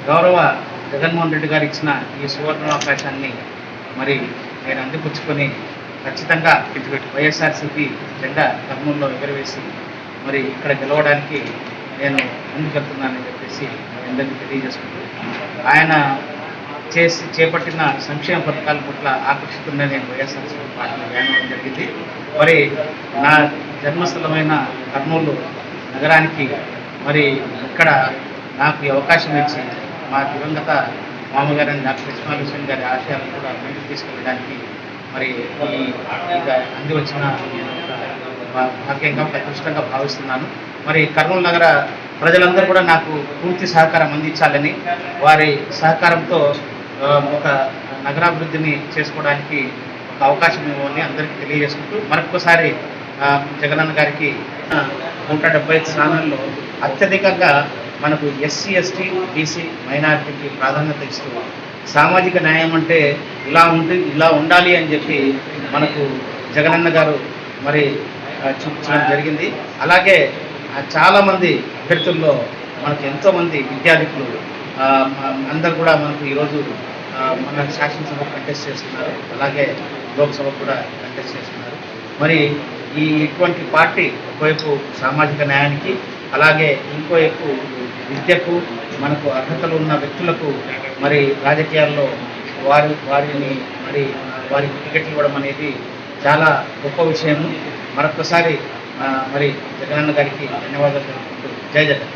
గౌరవ జగన్మోహన్ రెడ్డి గారు ఇచ్చిన ఈ సువర్ణావకాశాన్ని మరి నేను అందిపుచ్చుకొని ఖచ్చితంగా వైఎస్ఆర్సీపీ జెండా కర్నూలులో ఎగురవేసి మరి ఇక్కడ గెలవడానికి నేను ముందుకెళ్తున్నానని చెప్పేసి అందరికీ తెలియజేసుకుంటూ ఆయన చేపట్టిన సంక్షేమ పథకాల పట్ల ఆకర్షితున్న నేను వైఎస్ఆర్సీపీ పార్టీలో జాయిన్ జరిగింది. మరి నా జన్మస్థలమైన కర్నూలు నగరానికి మరి ఇక్కడ నాకు ఈ అవకాశం ఇచ్చి మా దివంగత మామగారైన డాక్టర్ లక్ష్మణ్ గారి ఆశయాలను కూడా ముందుకు తీసుకెళ్ళడానికి మరి అంది వచ్చిన భాగ్యంగా అదృష్టంగా భావిస్తున్నాను. మరి కర్నూలు నగర ప్రజలందరూ కూడా నాకు పూర్తి సహకారం అందించాలని, వారి సహకారంతో ఒక నగరాభివృద్ధిని చేసుకోవడానికి ఒక అవకాశం ఇవ్వాలని అందరికీ తెలియజేసుకుంటూ మరొకసారి జగనన్న గారికి 175 స్థానాల్లో అత్యధికంగా మనకు ఎస్సీ, ఎస్టీ, బీసీ, మైనారిటీకి ప్రాధాన్యత ఇస్తూ సామాజిక న్యాయం అంటే ఇలా ఉండాలి అని చెప్పి మనకు జగనన్న గారు మరి చూపించడం జరిగింది. అలాగే చాలామంది అభ్యర్థుల్లో మనకు ఎంతోమంది విద్యార్థులు అందరు కూడా మనకు ఈరోజు మన శాసనసభ కంటెస్ట్ చేస్తున్నారు, అలాగే లోక్సభ కూడా కంటెస్ట్ చేస్తున్నారు. మరి ఇటువంటి పార్టీ ఒకవైపు సామాజిక న్యాయానికి, అలాగే ఇంకోవైపు విద్యకు, మనకు అర్హతలు ఉన్న వ్యక్తులకు మరి రాజకీయాల్లో వారిని వారికి టికెట్లు ఇవ్వడం అనేది చాలా గొప్ప విషయము. మరొకసారి మరి జగనన్న గారికి ధన్యవాదాలు తెలుపుకుంటూ జై జగన్.